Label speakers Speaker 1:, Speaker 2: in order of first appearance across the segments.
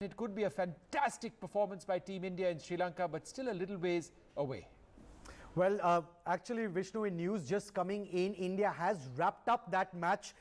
Speaker 1: It could be a fantastic performance by Team India in Sri Lanka, but still a little ways away.
Speaker 2: Well, actually, Vishnu, in news just coming in, India has wrapped up that match.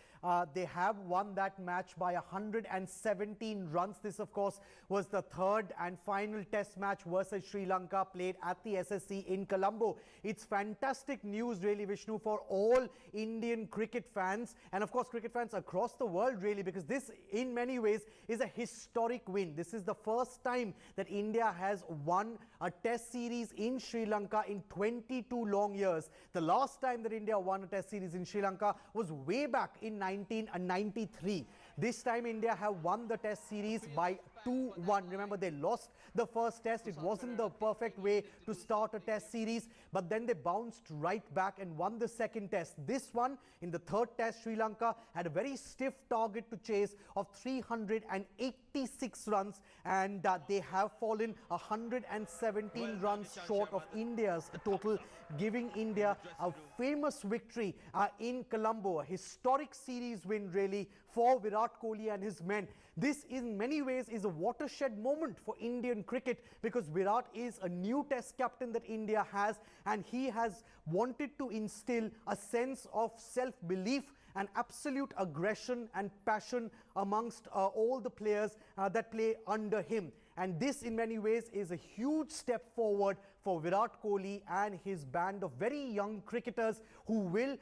Speaker 2: They have won that match by 117 runs. This, of course, was the third and final test match versus Sri Lanka played at the SSC in Colombo. It's fantastic news, really, Vishnu, for all Indian cricket fans and, of course, cricket fans across the world, really, because this, in many ways, is a historic win. This is the first time that India has won a test series in Sri Lanka in 22 long years. The last time that India won a test series in Sri Lanka was way back in 1993. This time India have won the test series by 2-1. Remember, they lost the first test. It wasn't the perfect way to start a test series, but then they bounced right back and won the second test. This one, in the third test, Sri Lanka had a very stiff target to chase of 386 runs, and they have fallen 117 runs short of India's total, giving India a famous victory in Colombo, a historic series win, really, for Virat Kohli and his men. This, in many ways, is a watershed moment for Indian cricket, because Virat is a new test captain that India has, and he has wanted to instill a sense of self-belief and absolute aggression and passion amongst all the players that play under him. And this, in many ways, is a huge step forward for Virat Kohli and his band of very young cricketers who will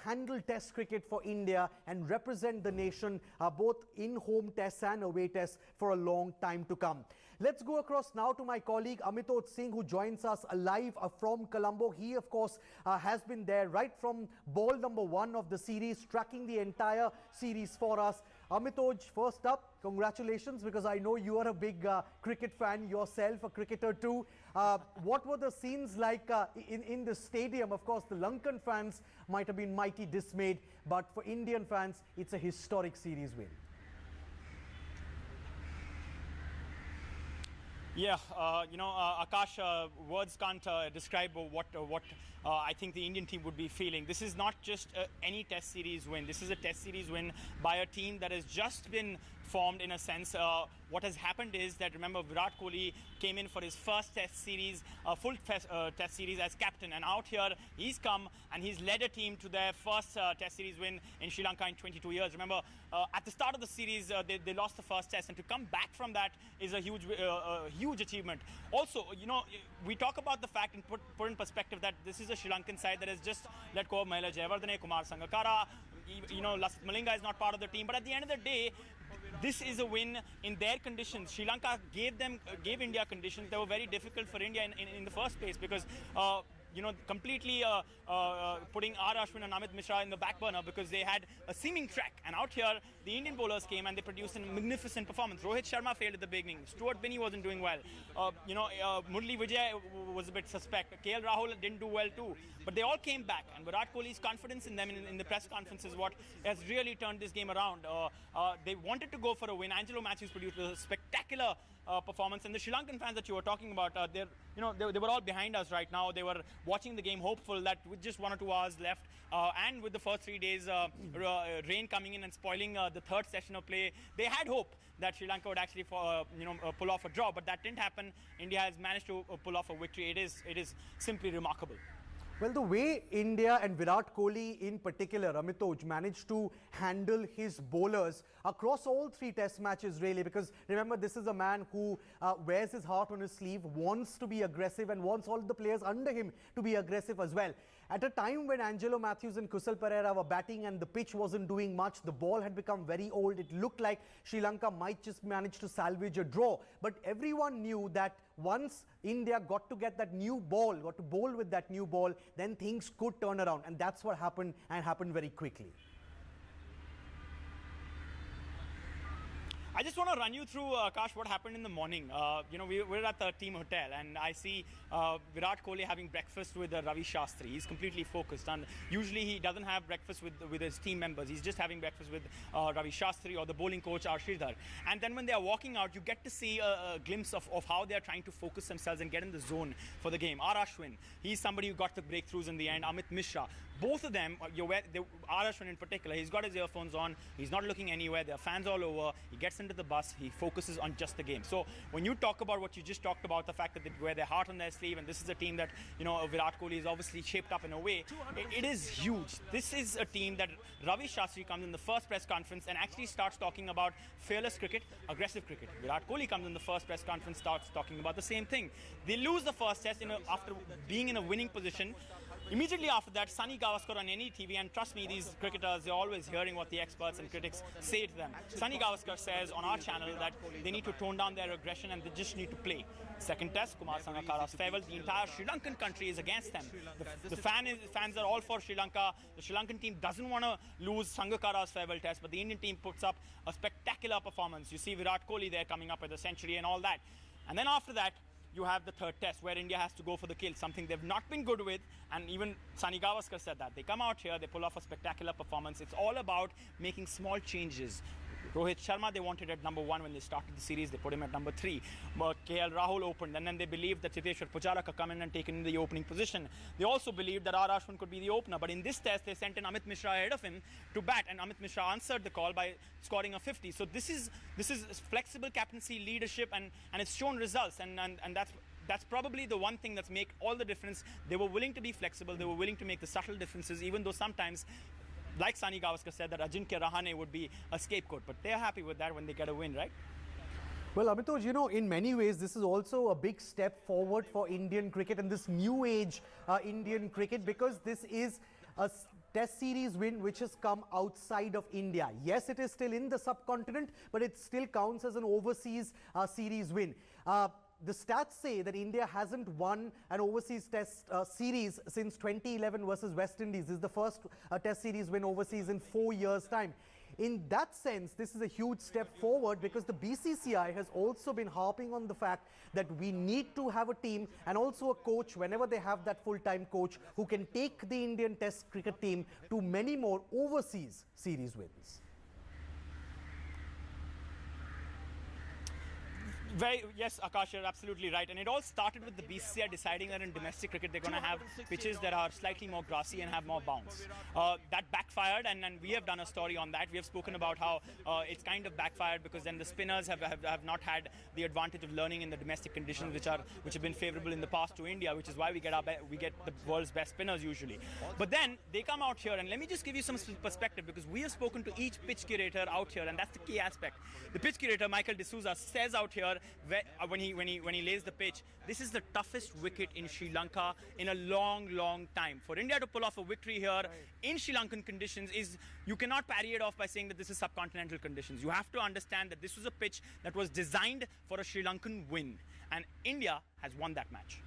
Speaker 2: handle test cricket for India and represent the nation both in home tests and away tests for a long time to come. Let's go across now to my colleague Amitoj Singh, who joins us live from Colombo. He, of course, has been there right from ball number 1 of the series, tracking the entire series for us. Amitoj, first up, congratulations, because I know you are a big cricket fan yourself, a cricketer too. What were the scenes like in the stadium? Of course, the Lankan fans might have been mighty dismayed, but for Indian fans, it's a historic series win.
Speaker 3: Yeah, Akash, words can't describe what I think the Indian team would be feeling. This is not just any test series win. This is a test series win by a team that has just been formed, in a sense. What has happened is that, remember, Virat Kohli came in for his first test series, full test series as captain, and out here he's come and he's led a team to their first test series win in Sri Lanka in 22 years. Remember, at the start of the series, they lost the first test, and to come back from that is a huge achievement. Also, we talk about the fact and put in perspective that this is a Sri Lankan side that has just let go of Mahela Jayawardene, Kumar Sangakkara. Lasith Malinga is not part of the team, but at the end of the day, this is a win in their conditions. Sri Lanka gave India conditions that were very difficult for India in the first place, because completely putting R. Ashwin and Amit Mishra in the back burner because they had a seaming track. And out here, the Indian bowlers came and they produced a magnificent performance. Rohit Sharma failed at the beginning. Stuart Binney wasn't doing well. Murli Vijay was a bit suspect. KL Rahul didn't do well too. But they all came back. And Virat Kohli's confidence in them in the press conference is what has really turned this game around. They wanted to go for a win. Angelo Matthews produced a spectacular performance. And the Sri Lankan fans that you were talking about, they were all behind us right now. They were watching the game, hopeful that with just 1 or 2 hours left, and with the first 3 days rain coming in and spoiling the third session of play, they had hope that Sri Lanka would actually pull off a draw, but that didn't happen. India has managed to pull off a victory. It is simply remarkable.
Speaker 2: Well, the way India and Virat Kohli in particular, Amitoj, managed to handle his bowlers across all 3 test matches, really, because remember, this is a man who wears his heart on his sleeve, wants to be aggressive and wants all the players under him to be aggressive as well. At a time when Angelo Matthews and Kusal Perera were batting and the pitch wasn't doing much, the ball had become very old, it looked like Sri Lanka might just manage to salvage a draw. But everyone knew that once India got to get that new ball, got to bowl with that new ball, then things could turn around, and that's what happened, and happened very quickly.
Speaker 3: I just want to run you through, Akash, what happened in the morning. We're at the team hotel, and I see Virat Kohli having breakfast with Ravi Shastri. He's completely focused, and usually he doesn't have breakfast with his team members. He's just having breakfast with Ravi Shastri or the bowling coach R. Sridhar. And then when they are walking out, you get to see a glimpse of how they are trying to focus themselves and get in the zone for the game. R. Ashwin, he's somebody who got the breakthroughs in the end. Amit Mishra, both of them, Ashwin in particular, he's got his earphones on, he's not looking anywhere, there are fans all over, he gets into the bus, he focuses on just the game. So when you talk about what you just talked about, the fact that they wear their heart on their sleeve, and this is a team that, Virat Kohli is obviously shaped up in a way, it is huge. This is a team that Ravi Shastri comes in the first press conference and actually starts talking about fearless cricket, aggressive cricket. Virat Kohli comes in the first press conference, starts talking about the same thing. They lose the first test after being in a winning position. Immediately after that, Sunny Gavaskar on any TV, and trust me, these cricketers, they're always hearing what the experts and critics say to them. Sunny Gavaskar says on our channel that they need to tone down their aggression and they just need to play. Second test, Kumar Sangakkara's farewell, the entire Sri Lankan country is against them. The fans are all for Sri Lanka. The Sri Lankan team doesn't want to lose Sangakkara's farewell test, but the Indian team puts up a spectacular performance. You see Virat Kohli there coming up with a century and all that. And then after that, you have the third test where India has to go for the kill, something they've not been good with, and even Sunny Gavaskar said that. They come out here, they pull off a spectacular performance. It's all about making small changes. Rohit Sharma, they wanted at number 1 when they started the series. They put him at number 3. KL Rahul opened, and then they believed that Chiteshwar Pujara could come in and take in the opening position. They also believed that Ashwin could be the opener, but in this test, they sent in Amit Mishra ahead of him to bat, and Amit Mishra answered the call by scoring a 50. So this is flexible captaincy, leadership, and it's shown results, and that's probably the one thing that's make all the difference. They were willing to be flexible. They were willing to make the subtle differences, even though sometimes, like Sunny Gavaskar said, that Ajinkya Rahane would be a scapegoat. But they're happy with that when they get a win, right?
Speaker 2: Well, Amitoj, in many ways, this is also a big step forward for Indian cricket and this new age Indian cricket, because this is a test series win which has come outside of India. Yes, it is still in the subcontinent, but it still counts as an overseas series win. The stats say that India hasn't won an overseas test series since 2011 versus West Indies. This is the first test series win overseas in 4 years' time. In that sense, this is a huge step forward, because the BCCI has also been harping on the fact that we need to have a team and also a coach, whenever they have that full-time coach, who can take the Indian test cricket team to many more overseas series wins.
Speaker 3: Yes, Akash, you're absolutely right. And it all started with the BCCI deciding that in domestic cricket they're going to have pitches that are slightly more grassy and have more bounce. That backfired, and we have done a story on that. We have spoken about how it's kind of backfired because then the spinners have not had the advantage of learning in the domestic conditions which have been favourable in the past to India, which is why we get the world's best spinners usually. But then they come out here, and let me just give you some perspective, because we have spoken to each pitch curator out here, and that's the key aspect. The pitch curator, Michael D'Souza, says out here, when he lays the pitch, this is the toughest wicket in Sri Lanka in a long time. For India to pull off a victory here in Sri Lankan conditions, you cannot parry it off by saying that this is subcontinental conditions. You have to understand that this was a pitch that was designed for a Sri Lankan win, and India has won that match.